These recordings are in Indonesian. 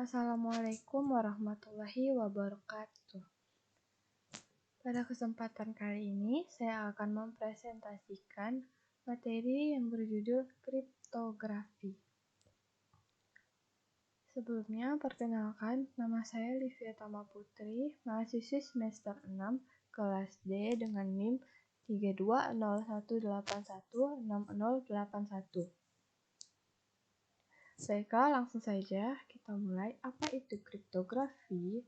Assalamualaikum warahmatullahi wabarakatuh. Pada kesempatan kali ini, saya akan mempresentasikan materi yang berjudul kriptografi. Sebelumnya, perkenalkan, nama saya Livia Tama Putri, mahasiswi semester 6, kelas D dengan NIM 3201816081. Baiklah, langsung saja kita mulai. Apa itu kriptografi?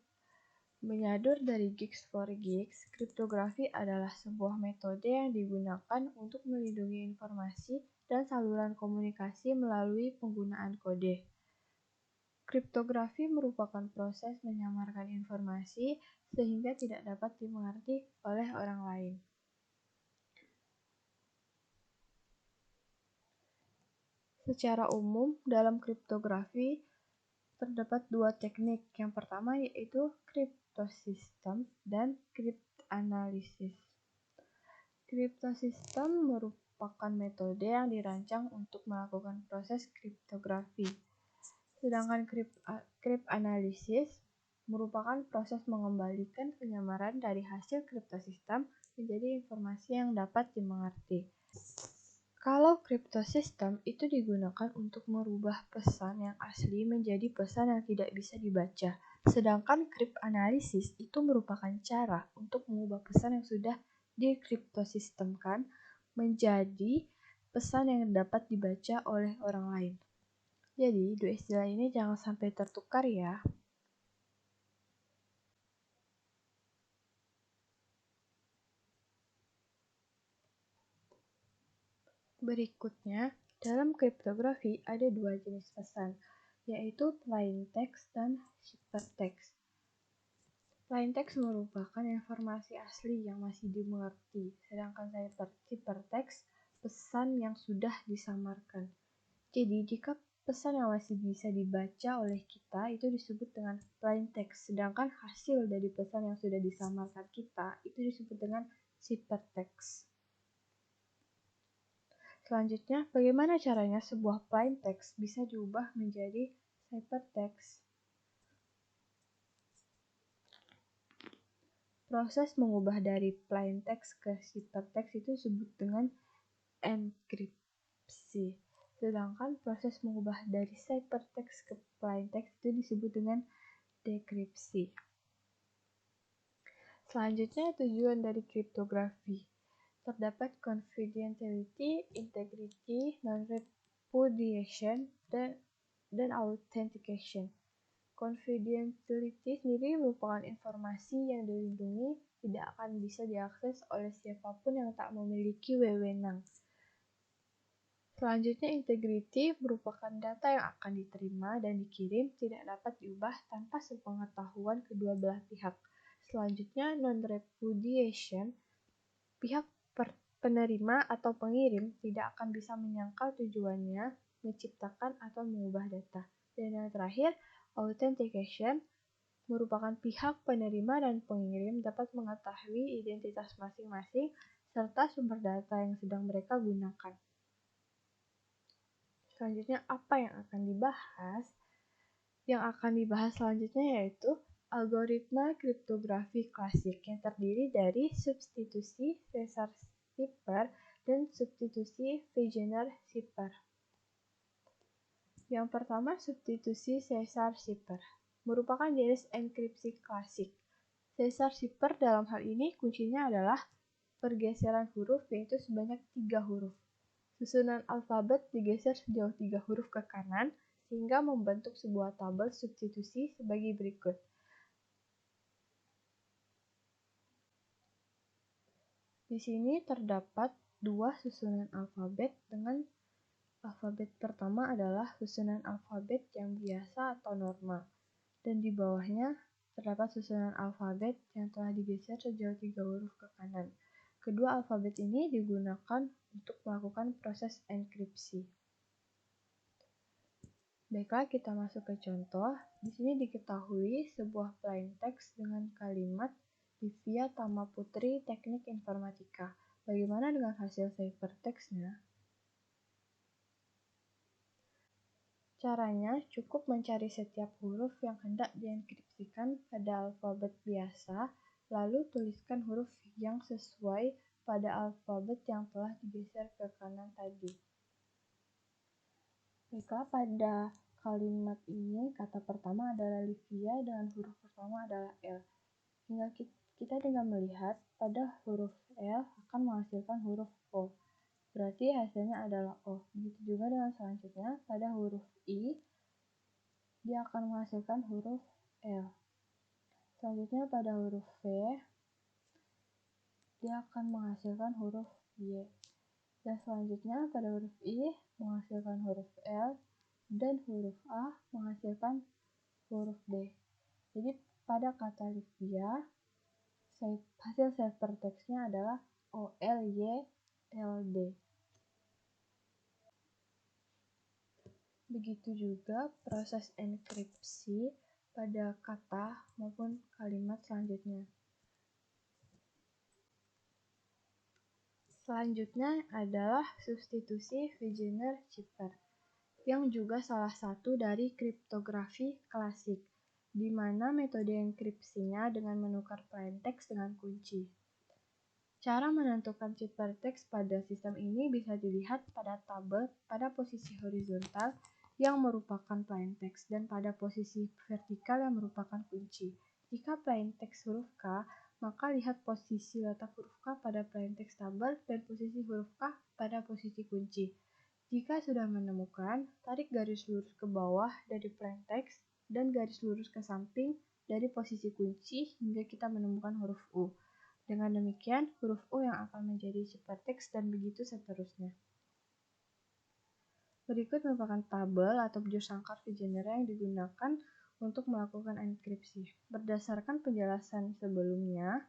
Menyadur dari Geeks for Geeks, kriptografi adalah sebuah metode yang digunakan untuk melindungi informasi dan saluran komunikasi melalui penggunaan kode. Kriptografi merupakan proses menyamarkan informasi sehingga tidak dapat dimengerti oleh orang lain. Secara umum, dalam kriptografi terdapat dua teknik. Yang pertama yaitu kriptosistem dan kriptanalisis. Kriptosistem merupakan metode yang dirancang untuk melakukan proses kriptografi. Sedangkan kriptanalisis merupakan proses mengembalikan penyamaran dari hasil kriptosistem menjadi informasi yang dapat dimengerti. Kalau kriptosistem itu digunakan untuk merubah pesan yang asli menjadi pesan yang tidak bisa dibaca. Sedangkan kriptanalisis itu merupakan cara untuk mengubah pesan yang sudah dikriptosistemkan menjadi pesan yang dapat dibaca oleh orang lain. Jadi, dua istilah ini jangan sampai tertukar ya. Berikutnya, dalam kriptografi ada dua jenis pesan, yaitu plain text dan ciphertext. Plain text merupakan informasi asli yang masih dimengerti, sedangkan ciphertext pesan yang sudah disamarkan. Jadi, jika pesan yang masih bisa dibaca oleh kita itu disebut dengan plain text, sedangkan hasil dari pesan yang sudah disamarkan kita itu disebut dengan ciphertext. Selanjutnya, bagaimana caranya sebuah plain text bisa diubah menjadi ciphertext? Proses mengubah dari plain text ke ciphertext itu disebut dengan enkripsi. Sedangkan proses mengubah dari ciphertext ke plain text itu disebut dengan dekripsi. Selanjutnya, tujuan dari kriptografi. Terdapat confidentiality, integrity, non-repudiation, dan authentication. Confidentiality sendiri merupakan informasi yang dilindungi, tidak akan bisa diakses oleh siapapun yang tak memiliki wewenang. Selanjutnya, integrity merupakan data yang akan diterima dan dikirim tidak dapat diubah tanpa sepengetahuan kedua belah pihak. Selanjutnya, non-repudiation, pihak penerima atau pengirim tidak akan bisa menyangkal tujuannya menciptakan atau mengubah data. Dan yang terakhir, authentication merupakan pihak penerima dan pengirim dapat mengetahui identitas masing-masing serta sumber data yang sedang mereka gunakan. Selanjutnya, apa yang akan dibahas? Yang akan dibahas selanjutnya yaitu algoritma kriptografi klasik yang terdiri dari substitusi Caesar-Cipher dan substitusi Wegener-Cipher. Yang pertama, substitusi Caesar-Cipher merupakan jenis enkripsi klasik. Caesar-Cipher dalam hal ini kuncinya adalah pergeseran huruf, yaitu sebanyak 3 huruf. Susunan alfabet digeser sejauh 3 huruf ke kanan sehingga membentuk sebuah tabel substitusi sebagai berikut. Di sini terdapat dua susunan alfabet dengan alfabet pertama adalah susunan alfabet yang biasa atau normal, dan di bawahnya terdapat susunan alfabet yang telah digeser sejauh 3 huruf ke kanan. Kedua alfabet ini digunakan untuk melakukan proses enkripsi. Baiklah, kita masuk ke contoh. Di sini diketahui sebuah plain text dengan kalimat Livia Tama Putri Teknik Informatika. Bagaimana dengan hasil ciphertextnya? Caranya cukup mencari setiap huruf yang hendak dienkripsikan pada alfabet biasa, lalu tuliskan huruf yang sesuai pada alfabet yang telah digeser ke kanan tadi. Baiklah, pada kalimat ini kata pertama adalah Livia dengan huruf pertama adalah L. Tinggal kita tinggal melihat pada huruf L akan menghasilkan huruf O. Berarti hasilnya adalah O. Begitu juga dengan selanjutnya pada huruf I, dia akan menghasilkan huruf L. Selanjutnya pada huruf V, dia akan menghasilkan huruf Y. Dan selanjutnya pada huruf I menghasilkan huruf L, dan huruf A menghasilkan huruf D. Jadi pada kata Livia, hasil ciphertextnya adalah OLYLD. Begitu juga proses enkripsi pada kata maupun kalimat selanjutnya. Selanjutnya adalah substitusi Wegener-Cipher, yang juga salah satu dari kriptografi klasik, di mana metode enkripsinya dengan menukar plaintext dengan kunci. Cara menentukan ciphertext pada sistem ini bisa dilihat pada tabel pada posisi horizontal yang merupakan plaintext dan pada posisi vertikal yang merupakan kunci. Jika plaintext huruf K, maka lihat posisi letak huruf K pada plaintext tabel dan posisi huruf K pada posisi kunci. Jika sudah menemukan, tarik garis lurus ke bawah dari plaintext dan garis lurus ke samping dari posisi kunci hingga kita menemukan huruf U. Dengan demikian, huruf U yang akan menjadi ciphertext dan begitu seterusnya. Berikut merupakan tabel atau bujur sangkar Wegener yang digunakan untuk melakukan enkripsi. Berdasarkan penjelasan sebelumnya,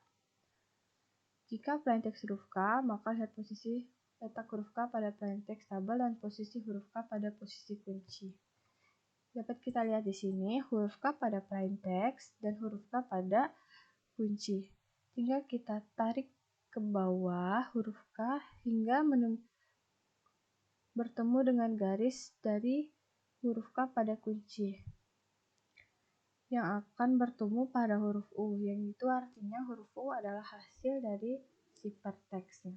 jika plaintext huruf K, maka lihat posisi letak huruf K pada plaintext tabel dan posisi huruf K pada posisi kunci. Dapat kita lihat di sini huruf K pada plaintext dan huruf K pada kunci. Tinggal kita tarik ke bawah huruf K hingga bertemu dengan garis dari huruf K pada kunci yang akan bertemu pada huruf U, yang itu artinya huruf U adalah hasil dari ciphertextnya.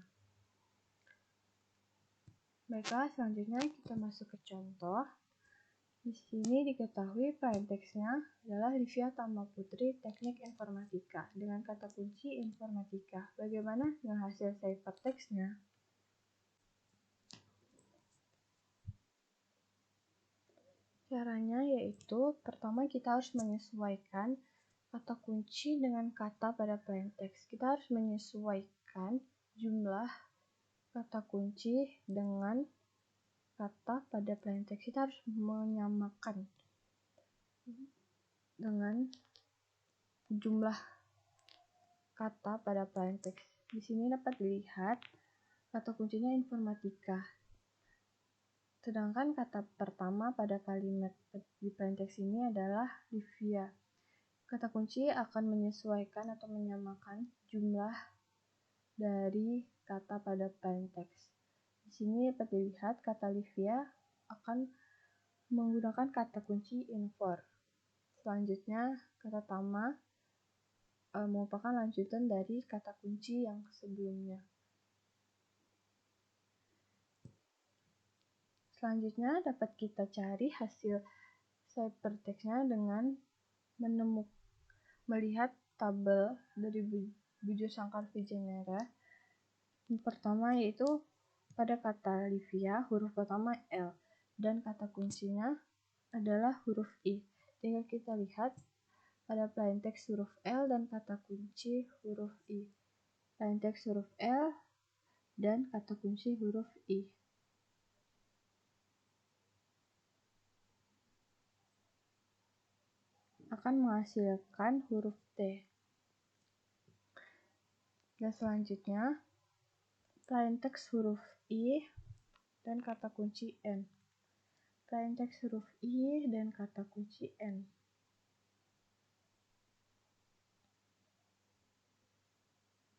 Baiklah, selanjutnya kita masuk ke contoh. Di sini diketahui plaintextnya adalah Livia Tama Putri Teknik Informatika dengan kata kunci informatika. Bagaimana dengan hasil ciphertextnya? Caranya yaitu pertama kita harus menyesuaikan kata kunci dengan kata pada plaintext. Kita harus menyesuaikan jumlah kata kunci dengan kata pada plaintext. Kita harus menyamakan dengan jumlah kata pada plaintext. Di sini dapat dilihat kata kuncinya informatika. Sedangkan kata pertama pada kalimat di plaintext ini adalah Livia. Kata kunci akan menyesuaikan atau menyamakan jumlah dari kata pada plaintext. Di sini dapat dilihat kata Livia akan menggunakan kata kunci infor. Selanjutnya kata Tama merupakan lanjutan dari kata kunci yang sebelumnya. Selanjutnya dapat kita cari hasil ciphertextnya dengan melihat tabel dari bujur sangkar Wegener. Yang pertama yaitu pada kata Livia huruf pertama L dan kata kuncinya adalah huruf I. Tinggal kita lihat pada plaintext huruf L dan kata kunci huruf I. Plaintext huruf L dan kata kunci huruf I. Akan menghasilkan huruf T. Dan selanjutnya plaintext huruf I dan kata kunci N. Plaintext huruf I dan kata kunci N.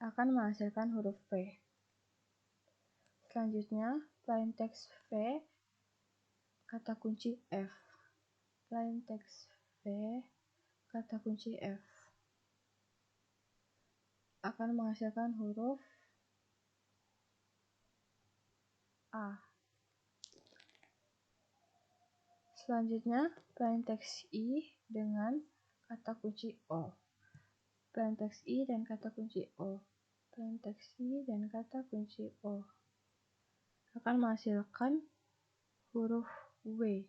Akan menghasilkan huruf V. Selanjutnya plaintext V kata kunci F. plain text V, kata kunci F akan menghasilkan huruf A. Selanjutnya, plain text I dengan kata kunci O. Plain text I dan kata kunci O. Plain text I dan kata kunci O akan menghasilkan huruf W.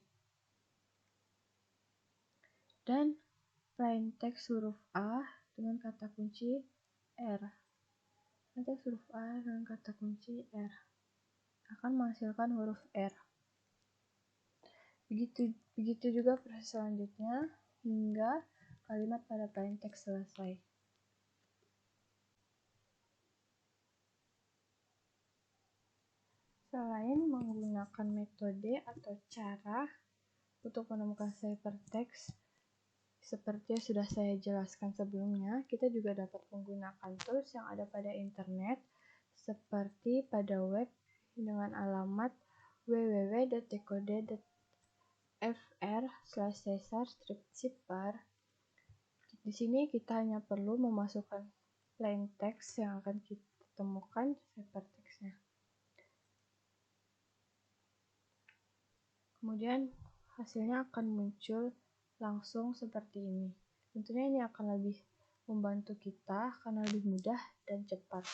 Dan plain text huruf A dengan kata kunci R. Plain text huruf A dengan kata kunci R akan menghasilkan huruf R. Begitu juga proses selanjutnya hingga kalimat pada plain text selesai. Selain menggunakan metode atau cara untuk menemukan ciphertext seperti yang sudah saya jelaskan sebelumnya, kita juga dapat menggunakan tools yang ada pada internet seperti pada web dengan alamat www.decode.fr/cesar-cipher. Di sini kita hanya perlu memasukkan plain text yang akan kita temukan ciphertextnya. Kemudian hasilnya akan muncul langsung seperti ini. Tentunya ini akan lebih membantu kita karena lebih mudah dan cepat.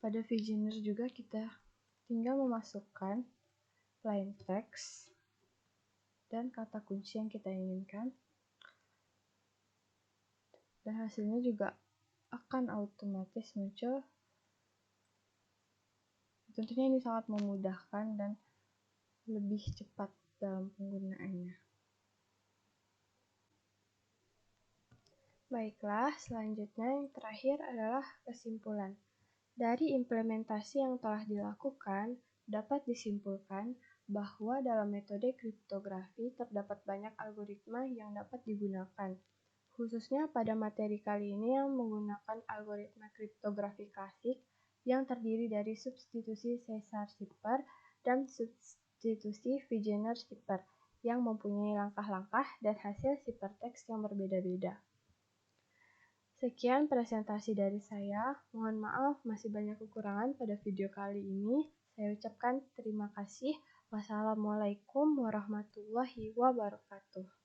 Pada Visioner juga kita tinggal memasukkan plain text dan kata kunci yang kita inginkan. Dan hasilnya juga akan otomatis muncul. Tentunya ini sangat memudahkan dan lebih cepat dalam penggunaannya. Baiklah, selanjutnya yang terakhir adalah kesimpulan. Dari implementasi yang telah dilakukan, dapat disimpulkan bahwa dalam metode kriptografi terdapat banyak algoritma yang dapat digunakan. Khususnya pada materi kali ini yang menggunakan algoritma kriptografi klasik yang terdiri dari substitusi Cesar-Cipher dan substitusi Vigenère-Cipher yang mempunyai langkah-langkah dan hasil ciphertext yang berbeda-beda. Sekian presentasi dari saya. Mohon maaf masih banyak kekurangan pada video kali ini. Saya ucapkan terima kasih. Wassalamualaikum warahmatullahi wabarakatuh.